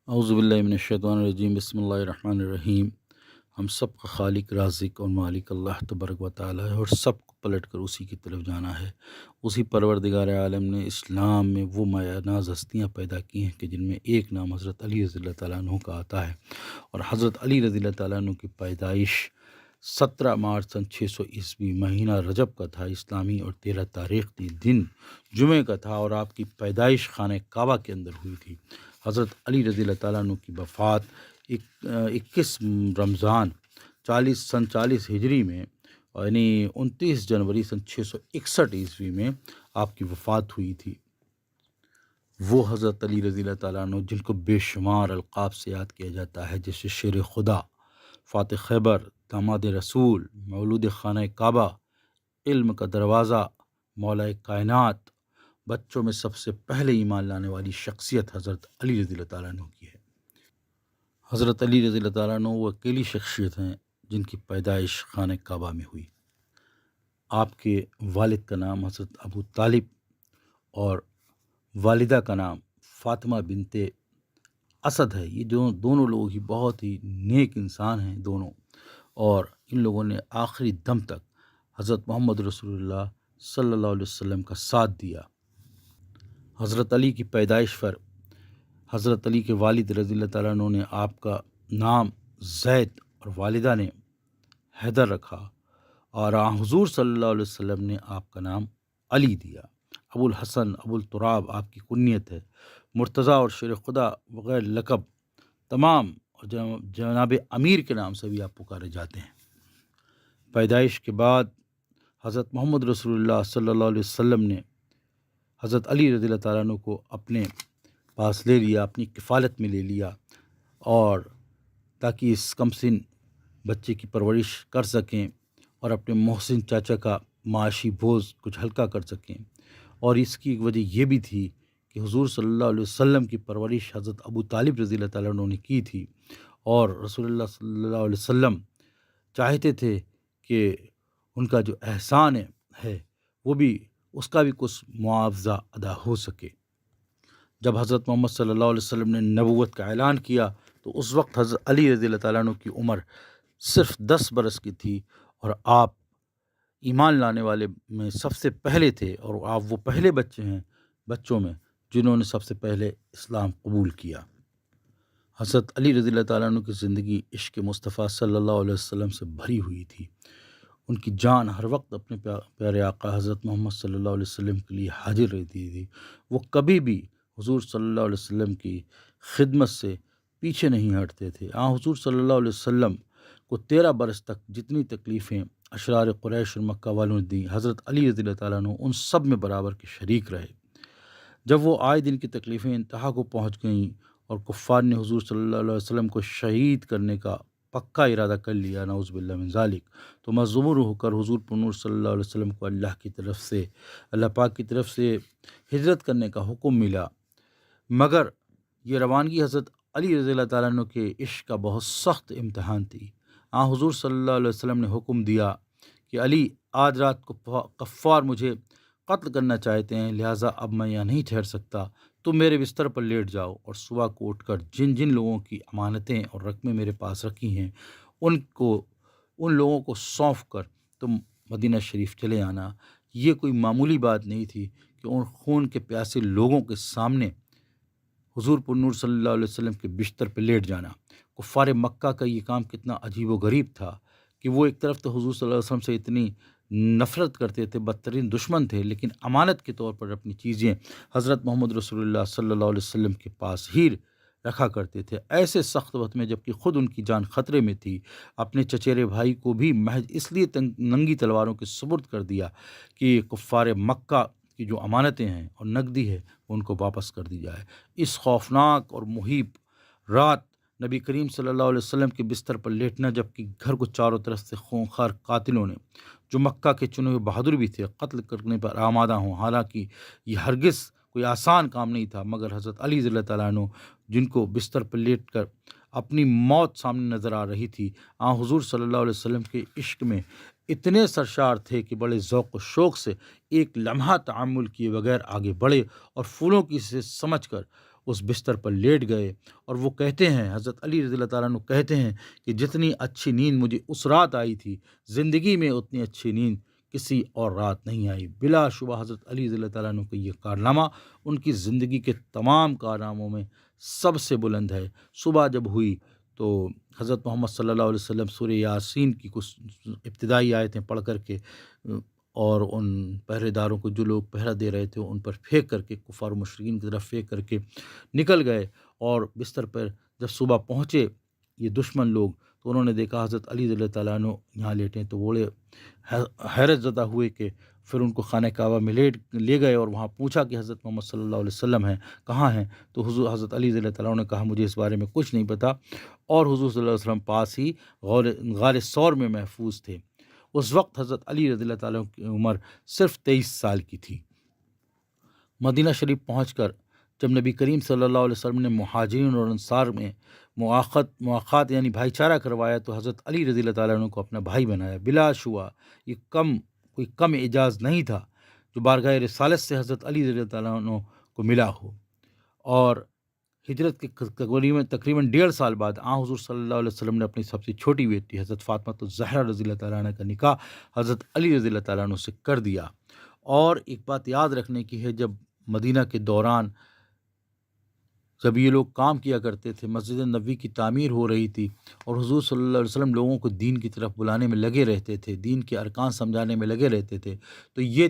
اعوذ باللہ من الشیطان الرجیم، بسم اللہ الرحمن الرحیم۔ ہم سب کا خالق، رازق اور مالک اللہ تبارک و تعالی ہے، اور سب کو پلٹ کر اسی کی طرف جانا ہے۔ اسی پروردگار عالم نے اسلام میں وہ مایہ ناز ہستیاں پیدا کی ہیں کہ جن میں ایک نام حضرت علی رضی اللہ تعالیٰ عنہ کا آتا ہے، اور حضرت علی رضی اللہ تعالیٰ عنہ کی پیدائش 17 مارچ سن 600 عیسوی مہینہ رجب کا تھا اسلامی، اور 13 تاریخی دن جمعہ کا تھا، اور آپ کی پیدائش خانہ کعبہ کے اندر ہوئی تھی۔ حضرت علی رضی اللہ تعالیٰ عنہ کی وفات 21 رمضان 40 ہجری میں، یعنی 29 جنوری سن 661 عیسوی میں آپ کی وفات ہوئی تھی۔ وہ حضرت علی رضی اللہ تعالیٰ عنہ جن کو بے شمار القاب سے یاد کیا جاتا ہے، جیسے شیر خدا، فاتح خیبر، داماد رسول، مولود خانہ کعبہ، علم کا دروازہ، مولا کائنات، بچوں میں سب سے پہلے ایمان لانے والی شخصیت حضرت علی رضی اللہ تعالیٰ عنہ کی ہے۔ حضرت علی رضی اللہ تعالیٰ عنہ وہ اکیلی شخصیت ہیں جن کی پیدائش خانہ کعبہ میں ہوئی۔ آپ کے والد کا نام حضرت ابو طالب اور والدہ کا نام فاطمہ بنت اسد ہے۔ یہ دونوں لوگ ہی بہت ہی نیک انسان ہیں دونوں، اور ان لوگوں نے آخری دم تک حضرت محمد رسول اللہ صلی اللہ علیہ وسلم کا ساتھ دیا۔ حضرت علی کی پیدائش پر حضرت علی کے والد رضی اللہ تعالیٰ عنہ نے آپ کا نام زید اور والدہ نے حیدر رکھا، اور حضور صلی اللہ علیہ وسلم نے آپ کا نام علی دیا۔ ابو الحسن، ابو التراب آپ کی کنیت ہے۔ مرتضیٰ اور شیر خدا وغیرہ لقب تمام، اور جناب امیر کے نام سے بھی آپ پکارے جاتے ہیں۔ پیدائش کے بعد حضرت محمد رسول اللہ صلی اللہ علیہ وسلم نے حضرت علی رضی اللہ تعالیٰ عنہ کو اپنے پاس لے لیا، اپنی کفالت میں لے لیا، اور تاکہ اس کم سن بچے کی پرورش کر سکیں اور اپنے محسن چاچا کا معاشی بوجھ کچھ ہلکا کر سکیں۔ اور اس کی ایک وجہ یہ بھی تھی کہ حضور صلی اللہ علیہ وسلم کی پرورش حضرت ابو طالب رضی اللہ تعالیٰ عنہ نے کی تھی، اور رسول اللہ صلی اللہ علیہ وسلم چاہتے تھے کہ ان کا جو احسان ہے وہ بھی، اس کا بھی کچھ معاوضہ ادا ہو سکے۔ جب حضرت محمد صلی اللہ علیہ وسلم نے نبوت کا اعلان کیا تو اس وقت حضرت علی رضی اللہ تعالیٰ عنہ کی عمر صرف 10 برس کی تھی، اور آپ ایمان لانے والے میں سب سے پہلے تھے، اور آپ وہ پہلے بچے ہیں بچوں میں جنہوں نے سب سے پہلے اسلام قبول کیا۔ حضرت علی رضی اللہ تعالیٰ عنہ کی زندگی عشق مصطفیٰ صلی اللہ علیہ وسلم سے بھری ہوئی تھی۔ ان کی جان ہر وقت اپنے پیارے آقا حضرت محمد صلی اللہ علیہ وسلم کے لیے حاضر رہتی تھی۔ وہ کبھی بھی حضور صلی اللہ علیہ وسلم کی خدمت سے پیچھے نہیں ہٹتے تھے۔ حضور صلی اللہ علیہ وسلم کو 13 برس تک جتنی تکلیفیں اشرار قریش اور مکہ والوں نے دی، حضرت علی رضی اللہ تعالیٰ عنہ ان سب میں برابر کے شریک رہے۔ جب وہ آئے دن کی تکلیفیں انتہا کو پہنچ گئیں اور کفار نے حضور صلی اللہ علیہ وسلم کو شہید کرنے کا پکا ارادہ کر لیا، نعوذ باللہ من ذالک، تو مجبور ہو کر حضور پر نور صلی اللہ علیہ وسلم کو اللہ پاک کی طرف سے ہجرت کرنے کا حکم ملا۔ مگر یہ روانگی حضرت علی رضی اللہ تعالیٰ عنہ کے عشق کا بہت سخت امتحان تھی۔ حضور صلی اللہ علیہ وسلم نے حکم دیا کہ علی، آج رات کو کفار مجھے قتل کرنا چاہتے ہیں، لہٰذا اب میں یہاں نہیں ٹھہر سکتا، تم میرے بستر پر لیٹ جاؤ، اور صبح کو اٹھ کر جن جن لوگوں کی امانتیں اور رقمیں میرے پاس رکھی ہیں ان لوگوں کو سونپ کر تم مدینہ شریف چلے آنا۔ یہ کوئی معمولی بات نہیں تھی کہ ان خون کے پیاسے لوگوں کے سامنے حضور پر نور صلی اللہ علیہ وسلم کے بستر پہ لیٹ جانا۔ کفار مکہ کا یہ کام کتنا عجیب و غریب تھا کہ وہ ایک طرف تو حضور صلی اللہ علیہ وسلم سے اتنی نفرت کرتے تھے، بدترین دشمن تھے، لیکن امانت کے طور پر اپنی چیزیں حضرت محمد رسول اللہ صلی اللہ علیہ وسلم کے پاس ہی رکھا کرتے تھے۔ ایسے سخت وقت میں جب کہ خود ان کی جان خطرے میں تھی، اپنے چچیرے بھائی کو بھی محض اس لیے ننگی تلواروں کے سپرد کر دیا کہ کفار مکہ کی جو امانتیں ہیں اور نقدی ہے ان کو واپس کر دی جائے۔ اس خوفناک اور مہیب رات نبی کریم صلی اللہ علیہ وسلم کے بستر پر لیٹنا، جب کہ گھر کو چاروں طرف سے خونخوار قاتلوں نے، جو مکہ کے چنے ہوئے بہادر بھی تھے، قتل کرنے پر آمادہ ہوں۔ حالانکہ یہ ہرگز کوئی آسان کام نہیں تھا، مگر حضرت علی رضی اللہ تعالیٰ عنہ جن کو بستر پر لیٹ کر اپنی موت سامنے نظر آ رہی تھی، حضور صلی اللہ علیہ وسلم کے عشق میں اتنے سرشار تھے کہ بڑے ذوق و شوق سے ایک لمحہ تعامل کیے بغیر آگے بڑھے، اور پھولوں کی سے سمجھ کر اس بستر پر لیٹ گئے، اور وہ کہتے ہیں، حضرت علی رضی اللہ تعالیٰ عنہ کہتے ہیں کہ جتنی اچھی نیند مجھے اس رات آئی تھی، زندگی میں اتنی اچھی نیند کسی اور رات نہیں آئی۔ بلا شبہ حضرت علی رضی اللہ تعالیٰ عنہ کا یہ کارنامہ ان کی زندگی کے تمام کارناموں میں سب سے بلند ہے۔ صبح جب ہوئی تو حضرت محمد صلی اللہ علیہ وسلم سورہ یاسین کی کچھ ابتدائی آیتیں پڑھ کر کے اور ان پہرے داروں کو جو لوگ پہرا دے رہے تھے ان پر پھینک کر کے، کفار و مشرکین کی طرف پھینک کر کے نکل گئے، اور بستر پر جب صبح پہنچے یہ دشمن لوگ تو انہوں نے دیکھا حضرت علی رضی اللہ تعالیٰ عنہ یہاں لیٹے ہیں، تو بڑے حیرت زدہ ہوئے کہ پھر ان کو خانہ کعبہ میں لے گئے اور وہاں پوچھا کہ حضرت محمد صلی اللہ علیہ وسلم ہیں، کہاں ہیں؟ تو حضرت علی رضی اللہ تعالیٰ عنہ نے کہا مجھے اس بارے میں کچھ نہیں پتہ، اور حضور صلی اللہ علیہ وسلم پاس ہی غار ثور میں محفوظ تھے۔ اس وقت حضرت علی رضی اللہ تعالیٰ کی عمر صرف 23 سال کی تھی۔ مدینہ شریف پہنچ کر جب نبی کریم صلی اللہ علیہ وسلم نے مہاجرین اور انصار میں مواخات یعنی بھائی چارہ کروایا تو حضرت علی رضی اللہ تعالیٰ عنہ کو اپنا بھائی بنایا۔ بلا شبہ یہ کوئی کم اعزاز نہیں تھا جو بارگاہ رسالت سے حضرت علی رضی اللہ تعالیٰ عنہ کو ملا ہو، اور ہجرت کے تقریباً 1.5 سال بعد حضور صلی اللہ علیہ وسلم نے اپنی سب سے چھوٹی بیٹی حضرت فاطمہ الزہرا رضی اللہ تعالیٰ عنہ کا نکاح حضرت علی رضی اللہ تعالیٰ عنہ سے کر دیا۔ اور ایک بات یاد رکھنے کی ہے، جب مدینہ کے دوران جب یہ لوگ کام کیا کرتے تھے، مسجد نبوی کی تعمیر ہو رہی تھی اور حضور صلی اللہ علیہ وسلم لوگوں کو دین کی طرف بلانے میں لگے رہتے تھے، دین کے ارکان سمجھانے میں لگے رہتے تھے، تو یہ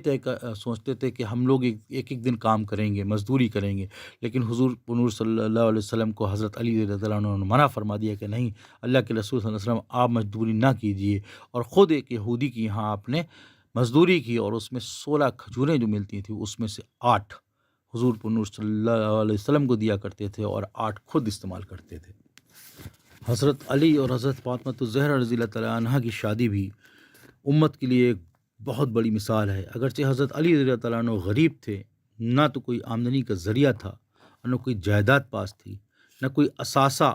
سوچتے تھے کہ ہم لوگ ایک دن کام کریں گے، مزدوری کریں گے، لیکن حضور نور صلی اللہ علیہ وسلم کو حضرت علی رضی اللہ عنہ نے منع فرما دیا کہ نہیں، اللہ کے رسول صلی اللہ علیہ وسلم آپ مزدوری نہ کیجیے، اور خود ایک یہودی کی یہاں آپ نے مزدوری کی، اور اس میں 16 کھجوریں جو ملتی تھیں اس میں سے 8 حضور پر نور صلی اللہ علیہ وسلم کو دیا کرتے تھے اور 8 خود استعمال کرتے تھے۔ حضرت علی اور حضرت فاطمہ الزہرا رضی اللہ تعالیٰ عنہ کی شادی بھی امت کے لیے ایک بہت بڑی مثال ہے۔ اگرچہ حضرت علی رضی اللہ تعالیٰ عنہ غریب تھے، نہ تو کوئی آمدنی کا ذریعہ تھا، نہ کوئی جائیداد پاس تھی، نہ کوئی اثاثہ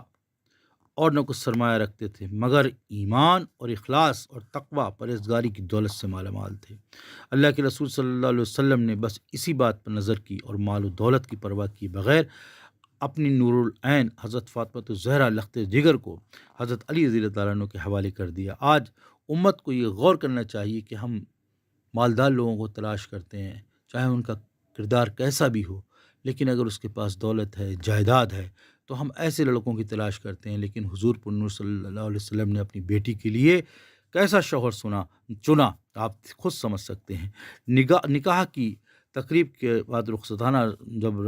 اور نہ کچھ سرمایہ رکھتے تھے، مگر ایمان اور اخلاص اور تقوی پرہیزگاری کی دولت سے مالا مال تھے۔ اللہ کے رسول صلی اللہ علیہ وسلم نے بس اسی بات پر نظر کی اور مال و دولت کی پرواہ کی بغیر اپنی نور العین حضرت فاطمہ الزہرا لخت جگر کو حضرت علی رضی اللہ تعالیٰ عنہ کے حوالے کر دیا۔ آج امت کو یہ غور کرنا چاہیے کہ ہم مالدار لوگوں کو تلاش کرتے ہیں، چاہے ان کا کردار کیسا بھی ہو، لیکن اگر اس کے پاس دولت ہے، جائیداد ہے، تو ہم ایسے لڑکوں کی تلاش کرتے ہیں، لیکن حضور پر نور صلی اللہ علیہ وسلم نے اپنی بیٹی کے لیے کیسا شوہر چنا آپ خود سمجھ سکتے ہیں۔ نکاح کی تقریب کے بعد رخصتانہ جب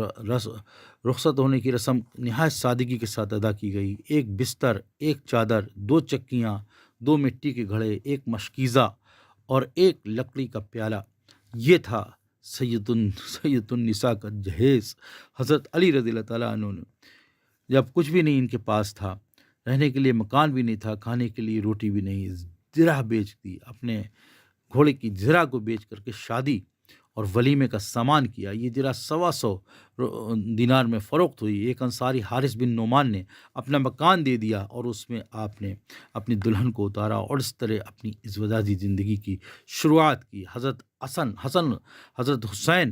رخصت ہونے کی رسم نہایت سادگی کے ساتھ ادا کی گئی۔ ایک بستر، ایک چادر، 2 چکیاں، 2 مٹی کے گھڑے، ایک مشکیزہ اور ایک لکڑی کا پیالہ، یہ تھا سید النساء کا جہیز۔ حضرت علی رضی اللہ تعالیٰ عنہ نے جب کچھ بھی نہیں ان کے پاس تھا، رہنے کے لیے مکان بھی نہیں تھا، کھانے کے لیے روٹی بھی نہیں، زرہ بیچ دی، اپنے گھوڑے کی زرہ کو بیچ کر کے شادی اور ولیمے کا سامان کیا۔ یہ زرہ 125 دینار میں فروخت ہوئی۔ ایک انصاری حارث بن نعمان نے اپنا مکان دے دیا اور اس میں آپ نے اپنی دلہن کو اتارا اور اس طرح اپنی ازدواجی زندگی کی شروعات کی۔ حضرت حسن، حضرت حسین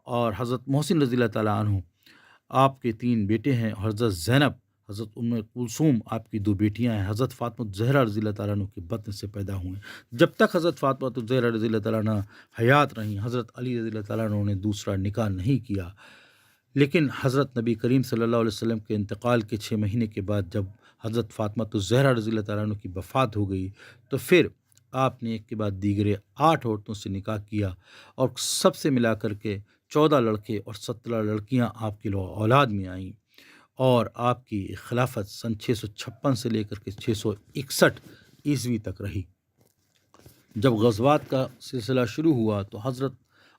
اور حضرت محسن رضی اللہ تعالیٰ عنہ آپ کے 3 بیٹے ہیں، حضرت زینب، حضرت ام کلثوم آپ کی 2 بیٹیاں ہیں۔ حضرت فاطمہ الزہرا رضی اللہ تعالیٰ عنہ کے بطن سے پیدا ہوئے ہیں۔ جب تک حضرت فاطمہ الزہرا رضی اللہ تعالیٰ عنہ حیات رہیں، حضرت علی رضی اللہ تعالیٰ عنہ نے دوسرا نکاح نہیں کیا، لیکن حضرت نبی کریم صلی اللہ علیہ وسلم کے انتقال کے 6 مہینے کے بعد جب حضرت فاطمہ الزہرا رضی اللہ تعالیٰ عنہ کی وفات ہو گئی تو پھر آپ نے ایک کے بعد دیگرے 8 عورتوں سے نکاح کیا، اور سب سے ملا کر کے 14 لڑکے اور 17 لڑکیاں آپ کی اولاد میں آئیں، اور آپ کی خلافت سن 656 سے لے کر کے 661 عیسوی تک رہی۔ جب غزوات کا سلسلہ شروع ہوا تو حضرت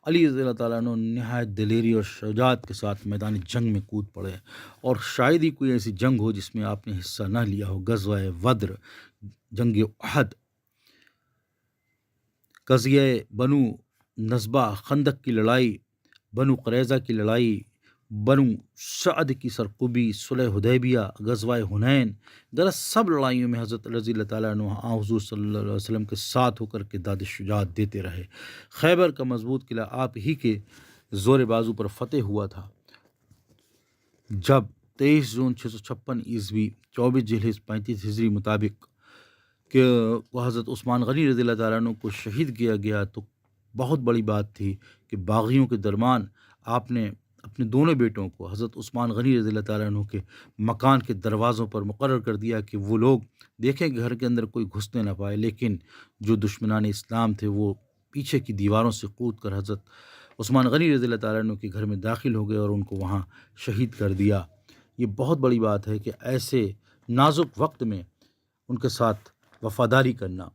علی رضی اللہ تعالیٰ عنہ نہایت دلیری اور شجاعت کے ساتھ میدان جنگ میں کود پڑے، اور شاید ہی کوئی ایسی جنگ ہو جس میں آپ نے حصہ نہ لیا ہو۔ غزوہ بدر، جنگ احد، قضیہ بنو نصبہ، خندق کی لڑائی، بنو قریظہ کی لڑائی، بنو سعد کی سرقبی، صلح حدیبیہ، غزوہ حنین، دراصل سب لڑائیوں میں حضرت رضی اللہ تعالیٰ عنہ حضور صلی اللہ علیہ وسلم کے ساتھ ہو کر کے داد شجاعت دیتے رہے۔ خیبر کا مضبوط قلعہ آپ ہی کے زور بازو پر فتح ہوا تھا۔ جب 23 جون 656 عیسوی 24 ذی الحجہ 35 ہجری مطابق کہ وہ حضرت عثمان غنی رضی اللہ تعالیٰ عنہ کو شہید کیا گیا، تو بہت بڑی بات تھی کہ باغیوں کے درمیان آپ نے اپنے دونوں بیٹوں کو حضرت عثمان غنی رضی اللہ تعالیٰ عنہ کے مکان کے دروازوں پر مقرر کر دیا کہ وہ لوگ دیکھیں کہ گھر کے اندر کوئی گھسنے نہ پائے، لیکن جو دشمنان اسلام تھے وہ پیچھے کی دیواروں سے کود کر حضرت عثمان غنی رضی اللہ تعالیٰ عنہ کے گھر میں داخل ہو گئے اور ان کو وہاں شہید کر دیا۔ یہ بہت بڑی بات ہے کہ ایسے نازک وقت میں ان کے ساتھ وفاداری کرنا،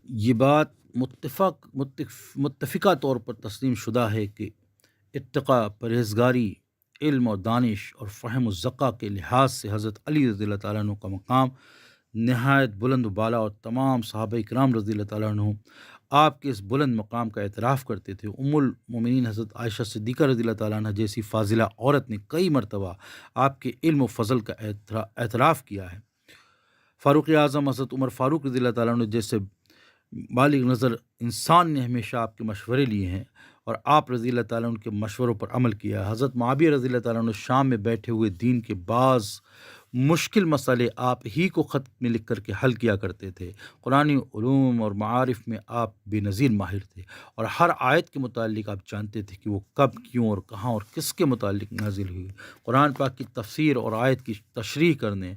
یہ بات متفقہ طور پر تسلیم شدہ ہے کہ اتقاء، پرہیزگاری، علم اور دانش اور فہم و ذکا کے لحاظ سے حضرت علی رضی اللہ تعالیٰ عنہ کا مقام نہایت بلند و بالا، اور تمام صحابہ کرام رضی اللہ تعالیٰ عنہ آپ کے اس بلند مقام کا اعتراف کرتے تھے۔ ام المومنین حضرت عائشہ صدیقہ رضی اللہ تعالیٰ عنہ جیسی فاضلہ عورت نے کئی مرتبہ آپ کے علم و فضل کا اعتراف کیا ہے۔ فاروق اعظم حضرت عمر فاروق رضی اللہ تعالیٰ عنہ جیسے بالغ نظر انسان نے ہمیشہ آپ کے مشورے لیے ہیں اور آپ رضی اللہ تعالیٰ عنہ کے مشوروں پر عمل کیا ہے۔ حضرت معاویہ رضی اللہ تعالیٰ عنہ شام میں بیٹھے ہوئے دین کے بعض مشکل مسئلے آپ ہی کو خط میں لکھ کر کے حل کیا کرتے تھے۔ قرآنی علوم اور معارف میں آپ بے نظیر ماہر تھے، اور ہر آیت کے متعلق آپ جانتے تھے کہ وہ کب، کیوں اور کہاں اور کس کے متعلق نازل ہوئی۔ قرآن پاک کی تفسیر اور آیت کی تشریح کرنے،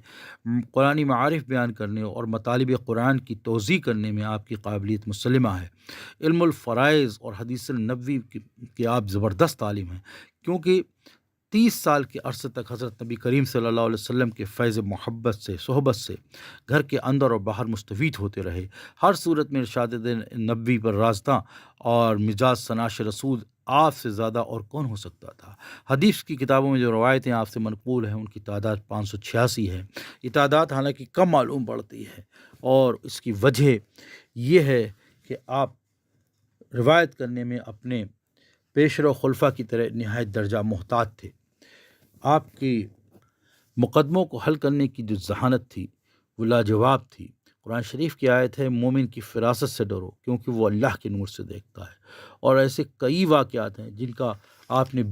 قرآنی معارف بیان کرنے اور مطالب قرآن کی توضیح کرنے میں آپ کی قابلیت مسلمہ ہے۔ علم الفرائض اور حدیث النبوی کے آپ زبردست عالم ہیں، کیونکہ 30 سال کے عرصے تک حضرت نبی کریم صلی اللہ علیہ وسلم کے فیض محبت سے، صحبت سے گھر کے اندر اور باہر مستفید ہوتے رہے۔ ہر صورت میں ارشاد نبوی پر رازداں اور مزاج سناش رسول آپ سے زیادہ اور کون ہو سکتا تھا۔ حدیث کی کتابوں میں جو روایتیں آپ سے منقول ہیں ان کی تعداد 586 ہے۔ یہ تعداد حالانکہ کم معلوم پڑتی ہے، اور اس کی وجہ یہ ہے کہ آپ روایت کرنے میں اپنے پیشرو خلفاء کی طرح نہایت درجہ محتاط تھے۔ آپ کی مقدموں کو حل کرنے کی جو ذہانت تھی وہ لاجواب تھی۔ قرآن شریف کی آیت ہے، مومن کی فراست سے ڈرو کیونکہ وہ اللہ کے نور سے دیکھتا ہے، اور ایسے کئی واقعات ہیں جن کا آپ نے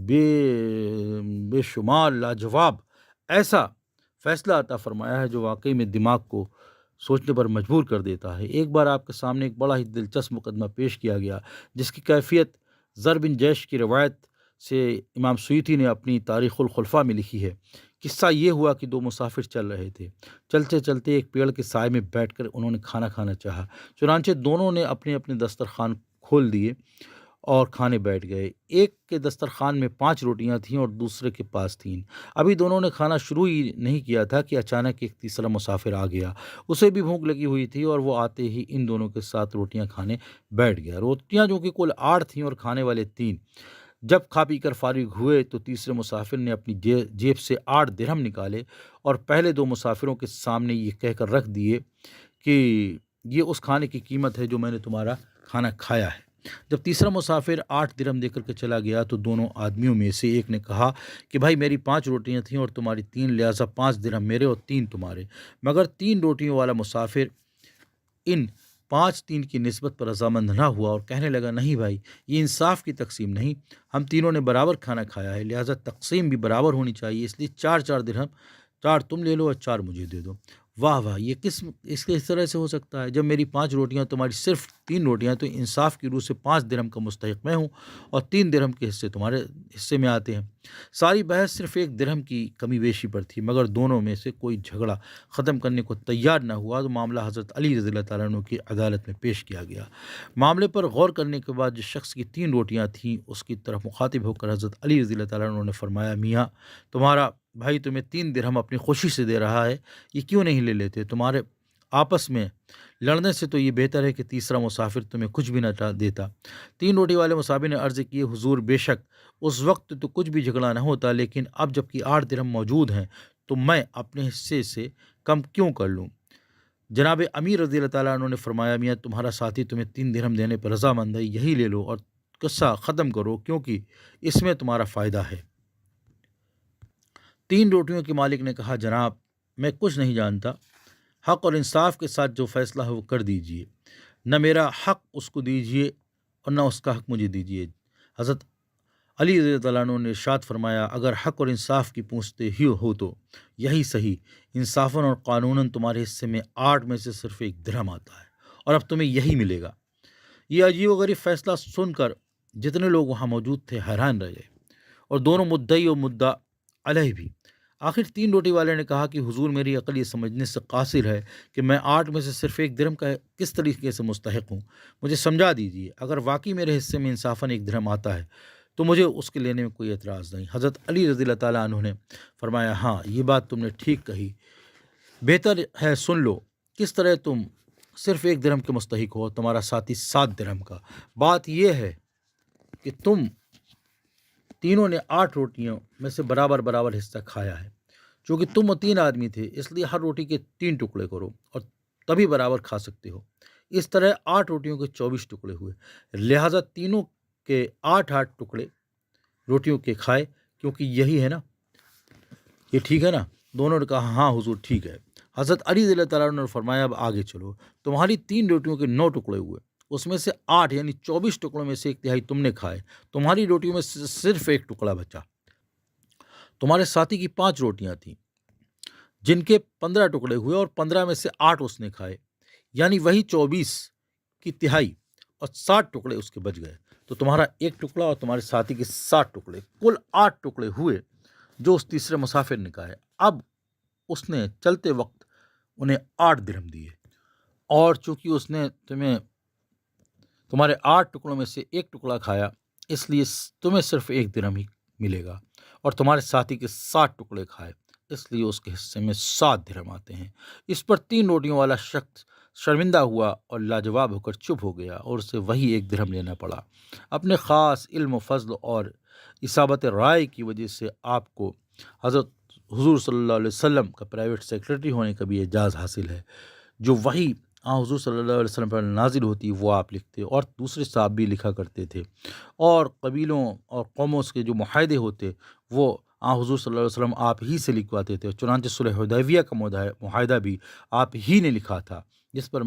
بے شمار لاجواب ایسا فیصلہ عطا فرمایا ہے جو واقعی میں دماغ کو سوچنے پر مجبور کر دیتا ہے۔ ایک بار آپ کے سامنے ایک بڑا ہی دلچسپ مقدمہ پیش کیا گیا جس کی کیفیت زر بن جیش کی روایت سے امام سیوطی نے اپنی تاریخ الخلفاء میں لکھی ہے۔ قصہ یہ ہوا کہ دو مسافر چل رہے تھے، چلتے چلتے ایک پیڑ کے سائے میں بیٹھ کر انہوں نے کھانا کھانا چاہا، چنانچہ دونوں نے اپنے اپنے دسترخوان کھول دیے اور کھانے بیٹھ گئے۔ ایک کے دسترخوان میں 5 روٹیاں تھیں اور دوسرے کے پاس 3۔ ابھی دونوں نے کھانا شروع ہی نہیں کیا تھا کہ اچانک ایک تیسرا مسافر آ گیا۔ اسے بھی بھوک لگی ہوئی تھی اور وہ آتے ہی ان دونوں کے ساتھ روٹیاں کھانے بیٹھ گیا۔ روٹیاں جو کہ کل 8 تھیں اور کھانے والے 3۔ جب کھا پی کر فارغ ہوئے تو تیسرے مسافر نے اپنی جیب سے 8 درہم نکالے اور پہلے 2 مسافروں کے سامنے یہ کہہ کر رکھ دیے کہ یہ اس کھانے کی قیمت ہے جو میں نے تمہارا کھانا کھایا ہے۔ جب تیسرا مسافر 8 درہم دے کر کے چلا گیا تو دونوں آدمیوں میں سے ایک نے کہا کہ بھائی میری 5 روٹیاں تھیں اور تمہاری 3، لہٰذا 5 درہم میرے اور 3 تمہارے۔ مگر 3 روٹیوں والا مسافر ان 5-3 کی نسبت پر رضامند نہ ہوا اور کہنے لگا، نہیں بھائی، یہ انصاف کی تقسیم نہیں، ہم تینوں نے برابر کھانا کھایا ہے، لہٰذا تقسیم بھی برابر ہونی چاہیے، اس لیے 4 درہم، 4 تم لے لو اور 4 مجھے دے دو۔ واہ واہ، یہ اس طرح سے ہو سکتا ہے؟ جب میری 5 روٹیاں تمہاری صرف 3 روٹیاں، تو انصاف کی روح سے 5 درہم کا مستحق میں ہوں اور 3 درہم کے حصے تمہارے حصے میں آتے ہیں۔ ساری بحث صرف 1 درہم کی کمی بیشی پر تھی، مگر دونوں میں سے کوئی جھگڑا ختم کرنے کو تیار نہ ہوا تو معاملہ حضرت علی رضی اللہ تعالیٰ عنہ کی عدالت میں پیش کیا گیا۔ معاملے پر غور کرنے کے بعد جس شخص کی 3 روٹیاں تھیں اس کی طرف مخاطب ہو کر حضرت علی رضی اللہ تعالیٰ عنہ نے فرمایا، میاں تمہارا بھائی تمہیں 3 درہم اپنی خوشی سے دے رہا ہے، یہ کیوں نہیں لے لیتے؟ تمہارے آپس میں لڑنے سے تو یہ بہتر ہے کہ تیسرا مسافر تمہیں کچھ بھی نہ دیتا۔ 3 روٹی والے مسافر نے عرض کی، حضور بے شک اس وقت تو کچھ بھی جھگڑا نہ ہوتا، لیکن اب جب کہ 8 درہم موجود ہیں تو میں اپنے حصے سے کم کیوں کر لوں؟ جناب امیر رضی اللہ تعالیٰ عنہ نے فرمایا، میاں تمہارا ساتھی تمہیں 3 درہم دینے پر رضامند ہے، یہی لے لو اور قصہ ختم کرو، کیونکہ اس میں تمہارا فائدہ ہے۔ 3 روٹیوں کے مالک نے کہا، جناب میں کچھ نہیں جانتا، حق اور انصاف کے ساتھ جو فیصلہ ہے وہ کر دیجئے، نہ میرا حق اس کو دیجئے اور نہ اس کا حق مجھے دیجئے۔ حضرت علی رضی اللہ عنہ نے ارشاد فرمایا، اگر حق اور انصاف کی پوچھتے ہی ہو تو یہی صحیح، انصافاً اور قانوناً تمہارے حصے میں 8 میں سے صرف 1 درہم آتا ہے اور اب تمہیں یہی ملے گا۔ یہ عجیب و غریب فیصلہ سن کر جتنے لوگ وہاں موجود تھے حیران رہ گئے، اور دونوں مدعی اور مدعا علیہ بھی۔ آخر 3 روٹی والے نے کہا کہ حضور، میری عقل یہ سمجھنے سے قاصر ہے کہ میں 8 میں سے صرف 1 درہم کا کس طریقے سے مستحق ہوں، مجھے سمجھا دیجیے۔ اگر واقعی میرے حصے میں انصافاً 1 درہم آتا ہے تو مجھے اس کے لینے میں کوئی اعتراض نہیں۔ حضرت علی رضی اللہ تعالیٰ عنہ نے فرمایا، ہاں یہ بات تم نے ٹھیک کہی، بہتر ہے سن لو، کس طرح تم صرف 1 درہم کے مستحق ہو، تمہارا ساتھی 7 درہم کا۔ بات یہ ہے کہ تم تینوں نے 8 روٹیوں میں سے برابر برابر حصہ کھایا ہے، چونکہ تم 3 آدمی تھے، اس لیے ہر روٹی کے 3 ٹکڑے کرو اور تبھی برابر کھا سکتے ہو۔ اس طرح 8 روٹیوں کے 24 ٹکڑے ہوئے، لہٰذا تینوں کے 8 ٹکڑے روٹیوں کے کھائے، کیونکہ یہی ہے نا، یہ ٹھیک ہے نا؟ دونوں نے کہا، ہاں حضور ٹھیک ہے۔ حضرت علی رضی اللہ تعالیٰ عنہ نے فرمایا، اب آگے چلو، تمہاری 3 روٹیوں کے 9 ٹکڑے ہوئے، اس میں سے 8 یعنی 24 ٹکڑوں میں سے 1/3 تم نے کھائے، تمہاری روٹیوں میں صرف 1 ٹکڑا بچا۔ تمہارے ساتھی کی 5 روٹیاں تھیں جن کے 15 ٹکڑے ہوئے، اور 15 میں سے 8 اس نے کھائے، یعنی وہی 24 کی تہائی، اور 60 ٹکڑے اس کے بچ گئے۔ تو تمہارا 1 ٹکڑا اور تمہارے ساتھی کے 60 ٹکڑے، کل 8 ٹکڑے ہوئے جو اس تیسرے مسافر نے کھائے۔ اب اس نے چلتے وقت انہیں 8 درہم دیے، اور چونکہ اس نے تمہارے 8 ٹکڑوں میں سے 1 ٹکڑا کھایا، اس لیے تمہیں صرف 1 درہم ہی ملے گا، اور تمہارے ساتھی کے 60 ٹکڑے کھائے، اس لیے اس کے حصے میں 7 درہم آتے ہیں۔ اس پر 3 روٹیوں والا شخص شرمندہ ہوا اور لاجواب ہو کر چپ ہو گیا، اور اسے وہی 1 درہم لینا پڑا۔ اپنے خاص علم و فضل اور اصابت رائے کی وجہ سے آپ کو حضرت حضور صلی اللہ علیہ وسلم کا پرائیویٹ سیکرٹری ہونے کا بھی اعزاز حاصل ہے۔ جو وحی حضور صلی اللہ علیہ وسلم پر نازل ہوتی وہ آپ لکھتے، اور دوسرے صاحب بھی لکھا کرتے تھے، اور قبیلوں اور قوموں کے جو معاہدے ہوتے وہ حضور صلی اللہ علیہ وسلم آپ ہی سے لکھواتے تھے۔ چنانچہ صلح حدیبیہ کا معاہدہ بھی آپ ہی نے لکھا تھا، جس پر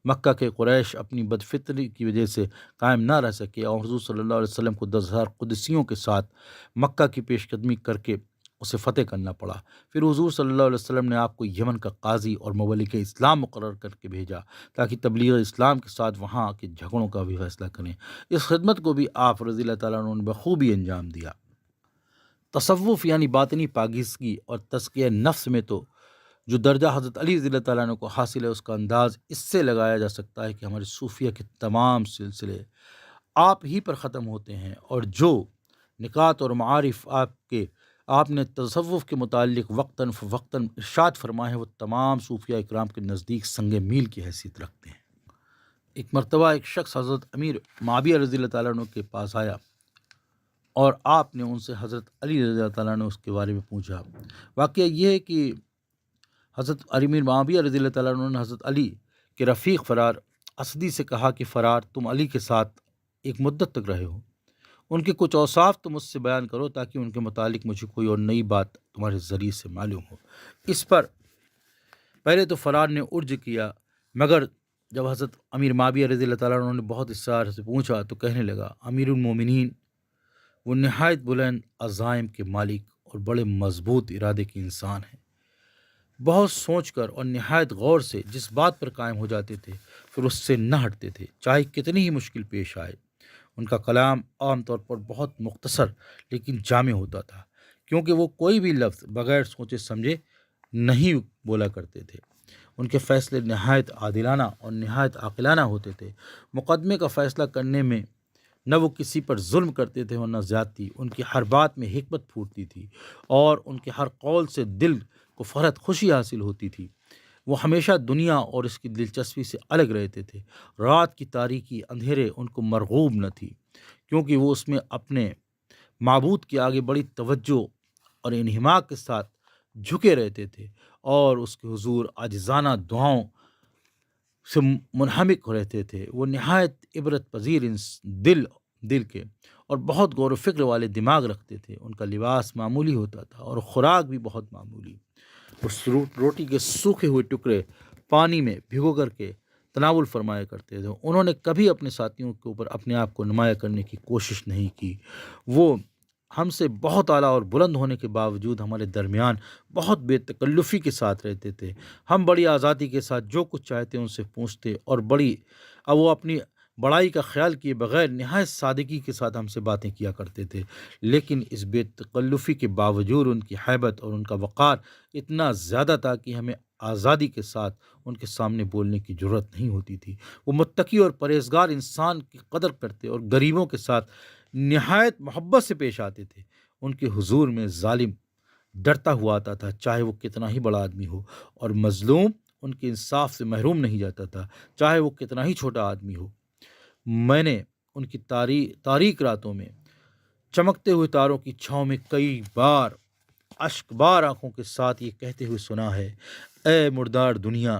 مکہ کے قریش اپنی بدفطری کی وجہ سے قائم نہ رہ سکے، اور حضور صلی اللہ علیہ وسلم کو 10,000 قدسیوں کے ساتھ مکہ کی پیش قدمی کر کے اسے فتح کرنا پڑا۔ پھر حضور صلی اللہ علیہ وسلم نے آپ کو یمن کا قاضی اور مبلغ اسلام مقرر کر کے بھیجا، تاکہ تبلیغ اسلام کے ساتھ وہاں کے جھگڑوں کا بھی فیصلہ کریں۔ اس خدمت کو بھی آپ رضی اللہ تعالیٰ عنہ نے بخوبی انجام دیا۔ تصوف یعنی باطنی پاکیزگی اور تزکیہ نفس میں تو جو درجہ حضرت علی رضی اللہ تعالیٰ عنہ کو حاصل ہے، اس کا انداز اس سے لگایا جا سکتا ہے کہ ہمارے صوفیہ کے تمام سلسلے آپ ہی پر ختم ہوتے ہیں، اور جو نکات اور معارف آپ نے تصوف کے متعلق وقتاً فوقتاً ارشاد فرمائے ہیں، وہ تمام صوفیہ اکرام کے نزدیک سنگ میل کی حیثیت رکھتے ہیں۔ ایک مرتبہ ایک شخص حضرت امیر معاویہ رضی اللہ تعالیٰ عنہ کے پاس آیا، اور آپ نے ان سے حضرت علی رضی اللہ تعالیٰ عنہ اس کے بارے میں پوچھا۔ واقعہ یہ ہے کہ حضرت امیر معاویہ رضی اللہ تعالیٰ عنہ نے حضرت علی کے رفیق فرار اسدی سے کہا کہ فرار، تم علی کے ساتھ ایک مدت تک رہے ہو، ان کے کچھ اوصاف تو مجھ سے بیان کرو تاکہ ان کے متعلق مجھے کوئی اور نئی بات تمہارے ذریعے سے معلوم ہو۔ اس پر پہلے تو فرار نے عرض کیا، مگر جب حضرت امیر معاویہ رضی اللہ تعالیٰ عنہ نے بہت اصرار سے پوچھا تو کہنے لگا، امیر المومنین وہ نہایت بلند عزائم کے مالک اور بڑے مضبوط ارادے کے انسان ہیں۔ بہت سوچ کر اور نہایت غور سے جس بات پر قائم ہو جاتے تھے پھر اس سے نہ ہٹتے تھے، چاہے کتنی ہی مشکل پیش آئے۔ ان کا کلام عام طور پر بہت مختصر لیکن جامع ہوتا تھا، کیونکہ وہ کوئی بھی لفظ بغیر سوچے سمجھے نہیں بولا کرتے تھے۔ ان کے فیصلے نہایت عادلانہ اور نہایت عاقلانہ ہوتے تھے۔ مقدمے کا فیصلہ کرنے میں نہ وہ کسی پر ظلم کرتے تھے اور نہ زیادتی۔ ان کی ہر بات میں حکمت پھوٹتی تھی، اور ان کے ہر قول سے دل کو فرحت خوشی حاصل ہوتی تھی۔ وہ ہمیشہ دنیا اور اس کی دلچسپی سے الگ رہتے تھے۔ رات کی تاریکی اندھیرے ان کو مرغوب نہ تھی، کیونکہ وہ اس میں اپنے معبود کے آگے بڑی توجہ اور انہماک کے ساتھ جھکے رہتے تھے، اور اس کے حضور عاجزانہ دعاؤں سے منہمک رہتے تھے۔ وہ نہایت عبرت پذیر دل کے اور بہت غور و فکر والے دماغ رکھتے تھے۔ ان کا لباس معمولی ہوتا تھا اور خوراک بھی بہت معمولی۔ اس روٹی کے سوکھے ہوئے ٹکڑے پانی میں بھگو کر کے تناول فرمایا کرتے تھے۔ انہوں نے کبھی اپنے ساتھیوں کے اوپر اپنے آپ کو نمایاں کرنے کی کوشش نہیں کی۔ وہ ہم سے بہت اعلیٰ اور بلند ہونے کے باوجود ہمارے درمیان بہت بے تکلفی کے ساتھ رہتے تھے۔ ہم بڑی آزادی کے ساتھ جو کچھ چاہتے ان سے پوچھتے، اور اب وہ اپنی بڑائی کا خیال کیے بغیر نہایت سادگی کے ساتھ ہم سے باتیں کیا کرتے تھے۔ لیکن اس بے تکلفی کے باوجود ان کی ہیبت اور ان کا وقار اتنا زیادہ تھا کہ ہمیں آزادی کے ساتھ ان کے سامنے بولنے کی ضرورت نہیں ہوتی تھی۔ وہ متقی اور پرہیزگار انسان کی قدر کرتے اور غریبوں کے ساتھ نہایت محبت سے پیش آتے تھے۔ ان کے حضور میں ظالم ڈرتا ہوا آتا تھا، چاہے وہ کتنا ہی بڑا آدمی ہو، اور مظلوم ان کے انصاف سے محروم نہیں جاتا تھا، چاہے وہ کتنا ہی چھوٹا آدمی ہو۔ میں نے ان کی تاریک راتوں میں چمکتے ہوئے تاروں کی چھاؤں میں کئی بار اشک بار آنکھوں کے ساتھ یہ کہتے ہوئے سنا ہے، اے مردار دنیا،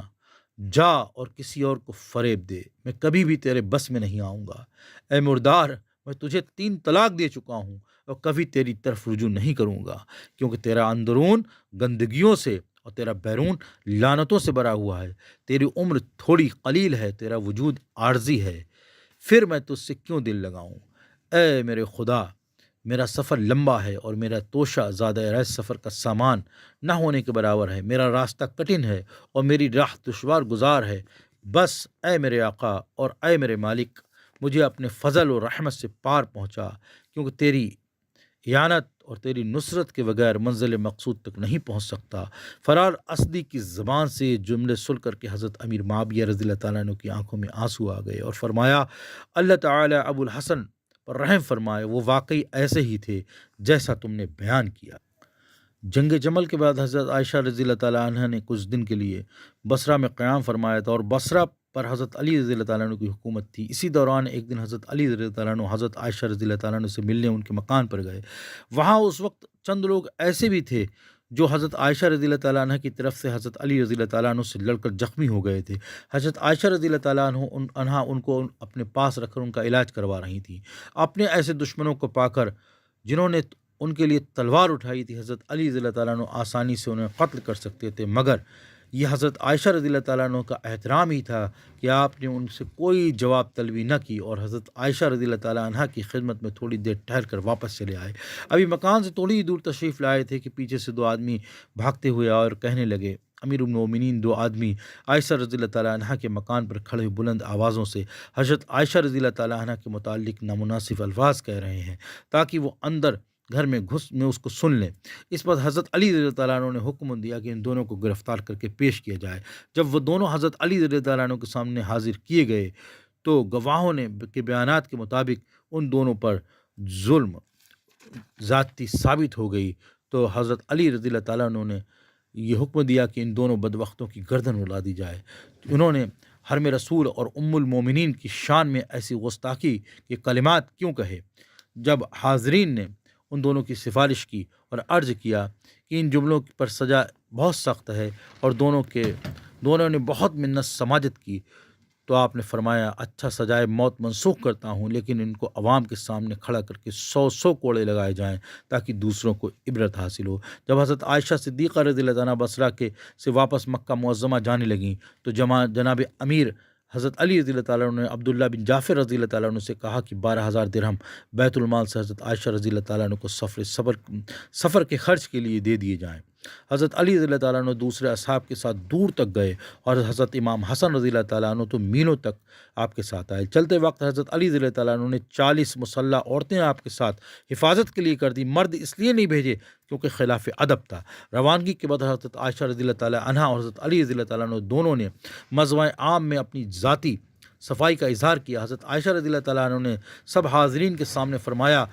جا اور کسی اور کو فریب دے، میں کبھی بھی تیرے بس میں نہیں آؤں گا۔ اے مردار، میں تجھے 3 طلاق دے چکا ہوں اور کبھی تیری طرف رجوع نہیں کروں گا، کیونکہ تیرا اندرون گندگیوں سے اور تیرا بیرون لعنتوں سے بھرا ہوا ہے۔ تیری عمر تھوڑی قلیل ہے، تیرا وجود عارضی ہے، پھر میں تجھ سے کیوں دل لگاؤں؟ اے میرے خدا، میرا سفر لمبا ہے اور میرا توشہ زیادہ رہ سفر کا سامان نہ ہونے کے برابر ہے، میرا راستہ کٹھن ہے اور میری راہ دشوار گزار ہے۔ بس اے میرے آقا اور اے میرے مالک، مجھے اپنے فضل و رحمت سے پار پہنچا، کیونکہ تیری اعانت اور تیری نصرت کے بغیر منزل مقصود تک نہیں پہنچ سکتا۔ فرار اسدی کی زبان سے یہ جملے سن کر کے حضرت امیر معاویہ رضی اللہ تعالیٰ عنہ کی آنکھوں میں آنسو آ گئے اور فرمایا، اللہ تعالیٰ ابو الحسن پر رحم فرمائے، وہ واقعی ایسے ہی تھے جیسا تم نے بیان کیا۔ جنگ جمل کے بعد حضرت عائشہ رضی اللہ تعالیٰ عنہ نے کچھ دن کے لیے بصرہ میں قیام فرمایا تھا، اور بصرہ پر حضرت علی رضی اللہ تعالیٰ عنہ کی حکومت تھی۔ اسی دوران ایک دن حضرت علی رضی اللہ تعالیٰ عنہ حضرت عائشہ رضی اللہ تعالیٰ عنہ سے ملنے ان کے مکان پر گئے۔ وہاں اس وقت چند لوگ ایسے بھی تھے جو حضرت عائشہ رضی اللہ تعالیٰ عنہ کی طرف سے حضرت علی رضی اللہ تعالیٰ عنہ سے لڑ کر زخمی ہو گئے تھے۔ حضرت عائشہ رضی اللہ تعالیٰ عنہ ان کو اپنے پاس رکھ کر ان کا علاج کروا رہی تھیں۔ اپنے ایسے دشمنوں کو پا کر جنہوں نے ان کے لیے تلوار اٹھائی تھی، حضرت علی رضی اللہ تعالیٰ عنہ آسانی سے انہیں قتل کر سکتے تھے، مگر یہ حضرت عائشہ رضی اللہ تعالیٰ عنہ کا احترام ہی تھا کہ آپ نے ان سے کوئی جواب طلبی نہ کی اور حضرت عائشہ رضی اللہ تعالیٰ عنہ کی خدمت میں تھوڑی دیر ٹھہر کر واپس چلے آئے۔ ابھی مکان سے تھوڑی ہی دور تشریف لائے تھے کہ پیچھے سے 2 آدمی بھاگتے ہوئے آئے اور کہنے لگے، امیر المومنین 2 آدمی عائشہ رضی اللہ تعالیٰ عنہ کے مکان پر کھڑے بلند آوازوں سے حضرت عائشہ رضی اللہ تعالیٰ عنہ کے متعلق نامناسب الفاظ کہہ رہے ہیں تاکہ وہ اندر گھر میں گھس میں اس کو سن لیں۔ اس پر حضرت علی رضی اللہ تعالیٰ عنہ نے حکم دیا کہ ان دونوں کو گرفتار کر کے پیش کیا جائے۔ جب وہ دونوں حضرت علی رضی اللہ تعالیٰ عنہ کے سامنے حاضر کیے گئے تو گواہوں کے بیانات کے مطابق ان دونوں پر ظلم ذاتی ثابت ہو گئی، تو حضرت علی رضی اللہ تعالیٰ عنہ نے یہ حکم دیا کہ ان دونوں بدبختوں کی گردن اڑا دی جائے۔ انہوں نے حرم رسول اور ام المومنین کی شان میں ایسی گستاخی کے کلمات کیوں کہے؟ جب حاضرین نے ان دونوں کی سفارش کی اور عرض کیا کہ ان جملوں پر سزا بہت سخت ہے اور دونوں نے بہت منت سماجت کی، تو آپ نے فرمایا، اچھا، سزائے موت منسوخ کرتا ہوں، لیکن ان کو عوام کے سامنے کھڑا کر کے 100 کوڑے لگائے جائیں تاکہ دوسروں کو عبرت حاصل ہو۔ جب حضرت عائشہ صدیقہ رضی اللہ عنہا بصرہ سے واپس مکہ معظمہ جانے لگیں تو جناب امیر حضرت علی رضی اللہ تعالیٰ عنہ نے عبداللہ بن جعفر رضی اللہ تعالیٰ عنہ سے کہا کہ 12,000 درہم بیت المال سے حضرت عائشہ رضی اللہ تعالیٰ عنہ کو سفر کے خرچ کے لیے دے دیے جائیں۔ حضرت علی رضی اللہ تعالیٰ عنہ دوسرے اصحاب کے ساتھ دور تک گئے اور حضرت امام حسن رضی اللہ تعالیٰ عنہ تو میلوں تک آپ کے ساتھ آئے۔ چلتے وقت حضرت علی رضی اللہ تعالیٰ عنہ نے 40 مسلح عورتیں آپ کے ساتھ حفاظت کے لیے کر دی۔ مرد اس لیے نہیں بھیجے کیونکہ خلاف ادب تھا۔ روانگی کے بعد حضرت عائشہ رضی اللہ تعالیٰ عنہ اور حضرت علی رضی اللہ تعالیٰ عنہ دونوں نے مجمع عام میں اپنی ذاتی صفائی کا اظہار کیا۔ حضرت عائشہ رضی اللہ تعالیٰ عنہ نے سب حاضرین کے سامنے فرمایا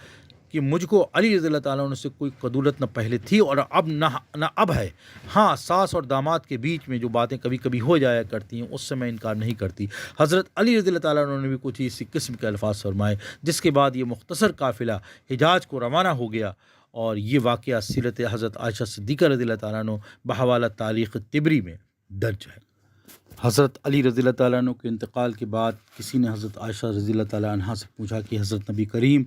کہ مجھ کو علی رضی اللہ تعالیٰ عنہ سے کوئی قدورت نہ پہلے تھی اور اب نہ اب ہے۔ ہاں، ساس اور داماد کے بیچ میں جو باتیں کبھی کبھی ہو جایا کرتی ہیں اس سے میں انکار نہیں کرتی۔ حضرت علی رضی اللہ تعالیٰ عنہ نے بھی کچھ اسی قسم کے الفاظ فرمائے، جس کے بعد یہ مختصر قافلہ حجاز کو روانہ ہو گیا، اور یہ واقعہ سیرت حضرت عائشہ صدیقہ رضی اللہ تعالیٰ عنہ بحوالہ تاریخ طبری میں درج ہے۔ حضرت علی رضی اللہ تعالیٰ عنہ کے انتقال کے بعد کسی نے حضرت عائشہ رضی اللہ تعالیٰ عنہ سے پوچھا کہ حضرت نبی کریم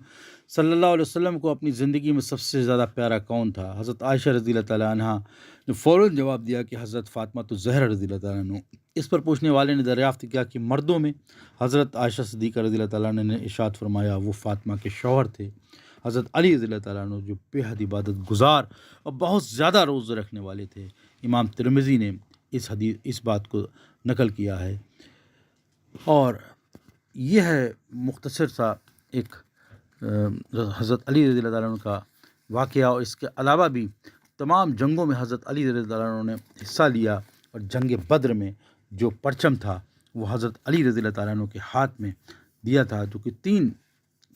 صلی اللہ علیہ وسلم کو اپنی زندگی میں سب سے زیادہ پیارا کون تھا؟ حضرت عائشہ رضی اللہ تعالیٰ عنہ نے فوراً جواب دیا کہ حضرت فاطمہ الزہرا رضی اللہ تعالیٰ عنہ۔ اس پر پوچھنے والے نے دریافت کیا کہ مردوں میں؟ حضرت عائشہ صدیقہ رضی اللہ تعالیٰ عنہ نے ارشاد فرمایا، وہ فاطمہ کے شوہر تھے۔ حضرت علی رضی اللہ تعالیٰ عنہ جو بے حد عبادت گزار اور بہت زیادہ روزے رکھنے والے تھے، امام ترمذی نے اس بات کو نقل کیا ہے۔ اور یہ ہے مختصر سا ایک حضرت علی رضی اللہ تعالیٰ عنہ کا واقعہ، اور اس کے علاوہ بھی تمام جنگوں میں حضرت علی رضی اللہ تعالیٰ عنہ نے حصہ لیا، اور جنگ بدر میں جو پرچم تھا وہ حضرت علی رضی اللہ تعالیٰ عنہ کے ہاتھ میں دیا تھا، جو کہ 3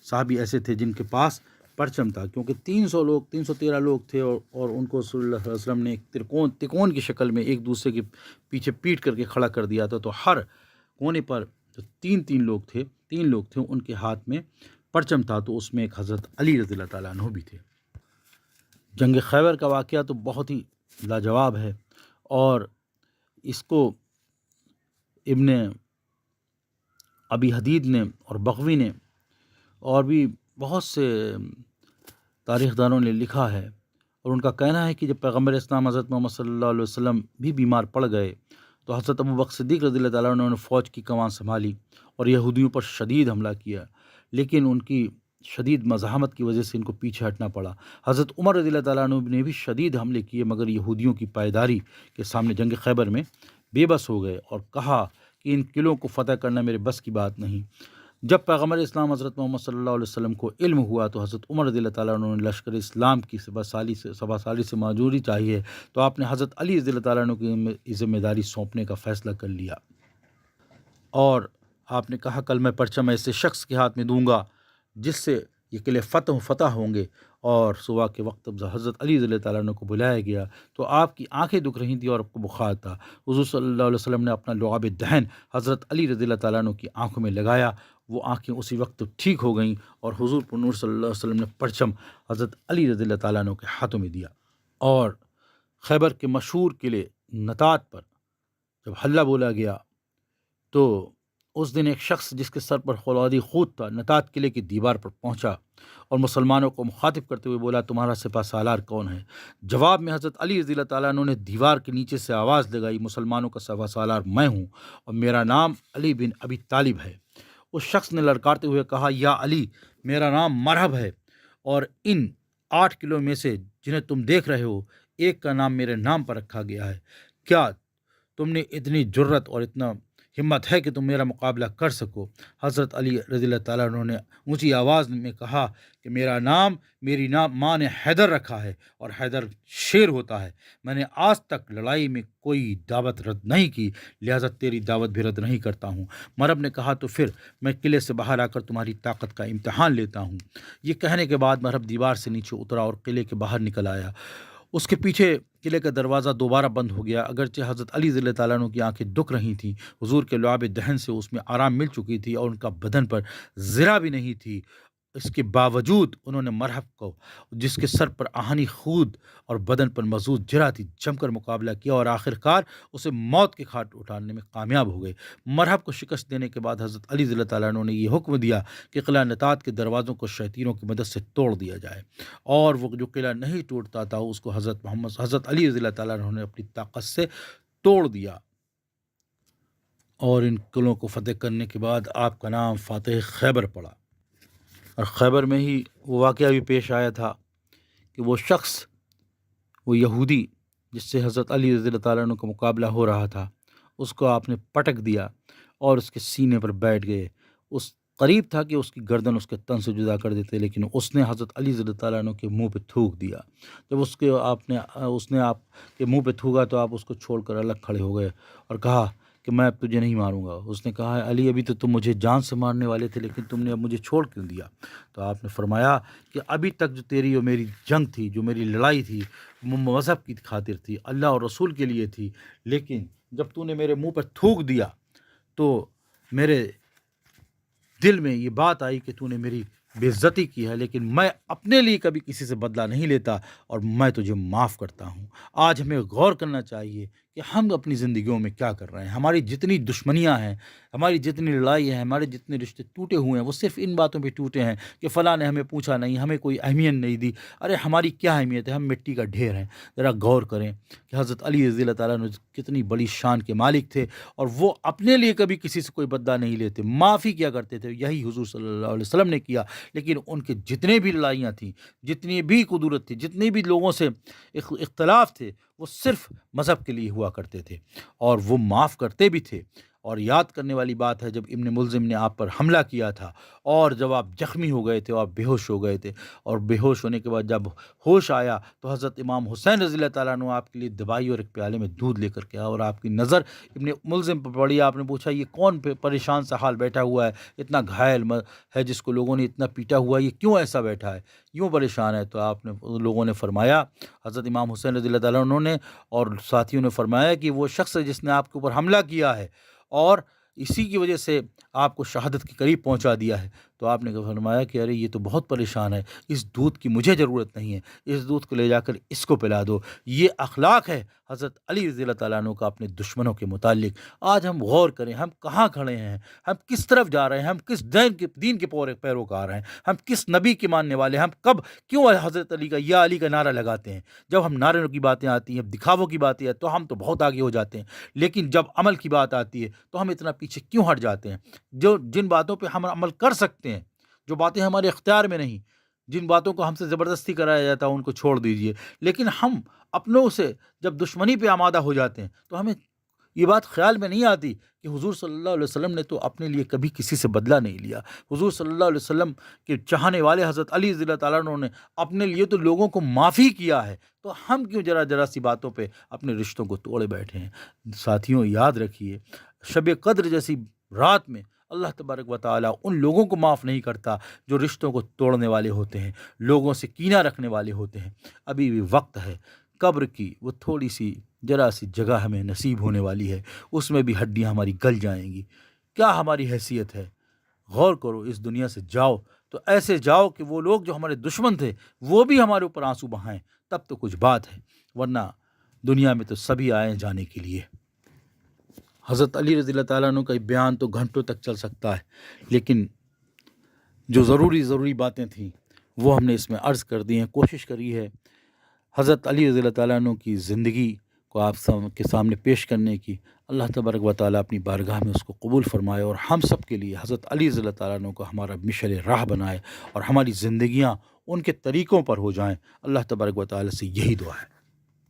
صحابی ایسے تھے جن کے پاس پرچم تھا، کیونکہ 313 لوگ تھے، اور ان کو رسول اللہ صلی اللہ علیہ وسلم نے ایک تکون کی شکل میں ایک دوسرے کے پیچھے پیٹ کر کے کھڑا کر دیا تھا، تو ہر کونے پر جو 3 لوگ تھے ان کے ہاتھ میں پرچم تھا، تو اس میں ایک حضرت علی رضی اللہ تعالیٰ عنہ بھی تھے۔ جنگ خیبر کا واقعہ تو بہت ہی لاجواب ہے، اور اس کو ابن ابی حدید نے اور بغوی نے اور بھی بہت سے تاریخ دانوں نے لکھا ہے، اور ان کا کہنا ہے کہ جب پیغمبر اسلام حضرت محمد صلی اللہ علیہ وسلم بھی بیمار پڑ گئے تو حضرت ابوبکر صدیق رضی اللہ تعالیٰ عنہ نے فوج کی کمان سنبھالی اور یہودیوں پر شدید حملہ کیا، لیکن ان کی شدید مزاحمت کی وجہ سے ان کو پیچھے ہٹنا پڑا۔ حضرت عمر رضی اللہ تعالیٰ عنہ نے بھی شدید حملے کیے، مگر یہودیوں کی پائیداری کے سامنے جنگ خیبر میں بے بس ہو گئے اور کہا کہ ان قلعوں کو فتح کرنا میرے بس کی بات نہیں۔ جب پیغمبر اسلام حضرت محمد صلی اللہ علیہ وسلم کو علم ہوا تو حضرت عمر رضی اللہ تعالیٰ عنہ نے لشکر اسلام کی سبا سالی سے معذوری چاہیے، تو آپ نے حضرت علی رضی اللہ تعالیٰ عنہ کی ذمہ داری سونپنے کا فیصلہ کر لیا، اور آپ نے کہا کل میں پرچم ایسے شخص کے ہاتھ میں دوں گا جس سے یہ قلعے فتح ہوں گے۔ اور صبح کے وقت حضرت علی رضی اللہ تعالیٰ عنہ کو بلایا گیا تو آپ کی آنکھیں دکھ رہی تھیں اور آپ کو بخار تھا۔ حضور صلی اللہ علیہ وسلم نے اپنا لعاب دہن حضرت علی رضی اللہ تعالیٰ عنہ کی آنکھوں میں لگایا، وہ آنکھیں اسی وقت ٹھیک ہو گئیں، اور حضور پر نور صلی اللہ علیہ وسلم نے پرچم حضرت علی رضی اللہ تعالیٰ عنہ کے ہاتھوں میں دیا۔ اور خیبر کے مشہور قلعے نطات پر جب حلہ بولا گیا تو اس دن ایک شخص جس کے سر پر فولادی خود تھا نطات قلعے کی دیوار پر پہنچا اور مسلمانوں کو مخاطب کرتے ہوئے بولا تمہارا سپہ سالار کون ہے؟ جواب میں حضرت علی رضی اللہ تعالیٰ عنہ نے دیوار کے نیچے سے آواز لگائی مسلمانوں کا سپہ سالار میں ہوں اور میرا نام علی بن ابی طالب ہے۔ اس شخص نے للکارتے ہوئے کہا یا علی میرا نام مرحب ہے، اور ان 8 قلعوں میں سے جنہیں تم دیکھ رہے ہو ایک کا نام میرے نام پر رکھا گیا ہے، کیا تم نے اتنی جرت اور اتنا ہمت ہے کہ تم میرا مقابلہ کر سکو؟ حضرت علی رضی اللہ تعالیٰ عنہ نے اونچی آواز میں کہا کہ میری ماں نے حیدر رکھا ہے، اور حیدر شیر ہوتا ہے، میں نے آج تک لڑائی میں کوئی دعوت رد نہیں کی، لہذا تیری دعوت بھی رد نہیں کرتا ہوں۔ مرب نے کہا تو پھر میں قلعے سے باہر آ کر تمہاری طاقت کا امتحان لیتا ہوں۔ یہ کہنے کے بعد مرب دیوار سے نیچے اترا اور قلعے کے باہر نکل آیا۔ اس کے پیچھے قلعے کا دروازہ دوبارہ بند ہو گیا، اگرچہ حضرت علی رضی اللہ تعالیٰ عنہ کی آنکھیں دکھ رہی تھیں، حضور کے لعاب دہن سے اس میں آرام مل چکی تھی اور ان کا بدن پر ذرا بھی نہیں تھی، اس کے باوجود انہوں نے مرحب کو جس کے سر پر آہنی خود اور بدن پر مضبوط جرا تھی جم کر مقابلہ کیا اور آخرکار اسے موت کے گھاٹ اٹھانے میں کامیاب ہو گئے۔ مرحب کو شکست دینے کے بعد حضرت علی رضی اللہ تعالیٰ عنہ نے یہ حکم دیا کہ قلعہ نطات کے دروازوں کو شیاطینوں کی مدد سے توڑ دیا جائے، اور وہ جو قلعہ نہیں ٹوٹتا تھا اس کو حضرت علی رضی اللہ تعالیٰ عنہ نے اپنی طاقت سے توڑ دیا، اور ان قلعوں کو فتح کرنے کے بعد آپ کا نام فاتح خیبر پڑا۔ اور خیبر میں ہی وہ واقعہ بھی پیش آیا تھا کہ وہ شخص، وہ یہودی جس سے حضرت علی رضی اللہ تعالیٰ عنہ کا مقابلہ ہو رہا تھا، اس کو آپ نے پٹک دیا اور اس کے سینے پر بیٹھ گئے۔ اس قریب تھا کہ اس کی گردن اس کے تن سے جدا کر دیتے، لیکن اس نے حضرت علی رضی اللہ تعالیٰ عنہ کے منہ پہ تھوک دیا۔ جب اس نے آپ کے منہ پہ تھوکا تو آپ اس کو چھوڑ کر الگ کھڑے ہو گئے اور کہا کہ میں اب تجھے نہیں ماروں گا۔ اس نے کہا علی ابھی تو تم مجھے جان سے مارنے والے تھے، لیکن تم نے اب مجھے چھوڑ کیوں دیا؟ تو آپ نے فرمایا کہ ابھی تک جو تیری اور میری جنگ تھی، جو میری لڑائی تھی، مذہب کی خاطر تھی، اللہ اور رسول کے لیے تھی، لیکن جب تو نے میرے منہ پر تھوک دیا تو میرے دل میں یہ بات آئی کہ تو نے میری بے عزتی کی ہے، لیکن میں اپنے لیے کبھی کسی سے بدلہ نہیں لیتا اور میں تجھے معاف کرتا ہوں۔ آج ہمیں غور کرنا چاہیے کہ ہم اپنی زندگیوں میں کیا کر رہے ہیں۔ ہماری جتنی دشمنیاں ہیں، ہماری جتنی لڑائی ہے، ہمارے جتنے رشتے ٹوٹے ہوئے ہیں، وہ صرف ان باتوں پہ ٹوٹے ہیں کہ فلاں نے ہمیں پوچھا نہیں، ہمیں کوئی اہمیت نہیں دی۔ ارے ہماری کیا اہمیت ہے؟ ہم مٹی کا ڈھیر ہیں۔ ذرا غور کریں کہ حضرت علی رضی اللہ تعالیٰ عنہ کتنی بڑی شان کے مالک تھے، اور وہ اپنے لیے کبھی کسی سے کوئی بدلہ نہیں لیتے، معافی کیا کرتے تھے۔ یہی حضور صلی اللہ علیہ وسلم نے کیا لیکن ان کے جتنے بھی لڑائیاں تھیں، جتنی بھی قدرت تھی، جتنے بھی لوگوں سے اختلاف تھے، وہ صرف مذہب کے لیے ہوا کرتے تھے، اور وہ معاف کرتے بھی تھے۔ اور یاد کرنے والی بات ہے جب ابن ملزم نے آپ پر حملہ کیا تھا، اور جب آپ زخمی ہو گئے تھے اور بے ہوش ہو گئے تھے، اور بے ہوش ہونے کے بعد جب ہوش آیا تو حضرت امام حسین رضی اللہ تعالیٰ عنہ آپ کے لیے دوائی اور ایک پیالے میں دودھ لے کر کے آیا، اور آپ کی نظر ابن ملزم پر پڑی۔ آپ نے پوچھا یہ کون پریشان سا حال بیٹھا ہوا ہے، اتنا گھائل ہے، جس کو لوگوں نے اتنا پیٹا ہوا ہے، یہ کیوں ایسا بیٹھا ہے، یوں پریشان ہے؟ تو آپ نے لوگوں نے فرمایا، حضرت امام حسین رضی اللہ تعالیٰ عنہ نے اور ساتھیوں نے فرمایا کہ وہ شخص ہے جس نے آپ کے اوپر حملہ کیا ہے اور اسی کی وجہ سے آپ کو شہادت کے قریب پہنچا دیا ہے۔ تو آپ نے فرمایا کہ ارے یہ تو بہت پریشان ہے، اس دودھ کی مجھے ضرورت نہیں ہے، اس دودھ کو لے جا کر اس کو پلا دو۔ یہ اخلاق ہے حضرت علی رضی اللہ تعالیٰ عنہ کا اپنے دشمنوں کے متعلق۔ آج ہم غور کریں، ہم کہاں کھڑے ہیں، ہم کس طرف جا رہے ہیں، ہم کس دین کے پیروکار ہیں، ہم کس نبی کے ماننے والے ہیں، ہم کب کیوں حضرت علی کا یا علی کا نعرہ لگاتے ہیں؟ جب ہم نعروں کی باتیں آتی ہیں، دکھاووں کی باتیں ہیں، تو ہم تو بہت آگے ہو جاتے ہیں، لیکن جب عمل کی بات آتی ہے تو ہم اتنا پیچھے کیوں ہٹ جاتے ہیں؟ جن باتوں پہ ہم عمل کر سکتے ہیں، جو باتیں ہمارے اختیار میں نہیں، جن باتوں کو ہم سے زبردستی کرایا جاتا ہے، ان کو چھوڑ دیجئے۔ لیکن ہم اپنوں سے جب دشمنی پہ آمادہ ہو جاتے ہیں تو ہمیں یہ بات خیال میں نہیں آتی کہ حضور صلی اللہ علیہ وسلم نے تو اپنے لیے کبھی کسی سے بدلہ نہیں لیا۔ حضور صلی اللہ علیہ وسلم کے چاہنے والے حضرت علی رضی اللہ تعالیٰ عنہ نے اپنے لیے تو لوگوں کو معافی کیا ہے، تو ہم کیوں ذرا سی باتوں پہ اپنے رشتوں کو توڑے بیٹھے ہیں؟ ساتھیوں، یاد رکھیے، شب قدر جیسی رات میں اللہ تبارک و تعالیٰ ان لوگوں کو معاف نہیں کرتا جو رشتوں کو توڑنے والے ہوتے ہیں، لوگوں سے کینہ رکھنے والے ہوتے ہیں۔ ابھی بھی وقت ہے، قبر کی وہ تھوڑی سی ذرا سی جگہ ہمیں نصیب ہونے والی ہے، اس میں بھی ہڈیاں ہماری گل جائیں گی۔ کیا ہماری حیثیت ہے؟ غور کرو، اس دنیا سے جاؤ تو ایسے جاؤ کہ وہ لوگ جو ہمارے دشمن تھے وہ بھی ہمارے اوپر آنسو بہائیں، تب تو کچھ بات ہے، ورنہ دنیا میں تو سبھی آئے جانے کے لیے۔ حضرت علی رضی اللہ تعالیٰ عنہ کا بیان تو گھنٹوں تک چل سکتا ہے، لیکن جو ضروری باتیں تھیں وہ ہم نے اس میں عرض کر دی ہیں، کوشش کری ہے حضرت علی رضی اللہ تعالیٰ عنہ کی زندگی کو آپ کے سامنے پیش کرنے کی۔ اللہ تبارک و تعالیٰ اپنی بارگاہ میں اس کو قبول فرمائے، اور ہم سب کے لیے حضرت علی رضی اللہ تعالیٰ عنہ کو ہمارا مشعل راہ بنائے، اور ہماری زندگیاں ان کے طریقوں پر ہو جائیں۔ اللہ تبارک و تعالیٰ سے یہی دعا ہے۔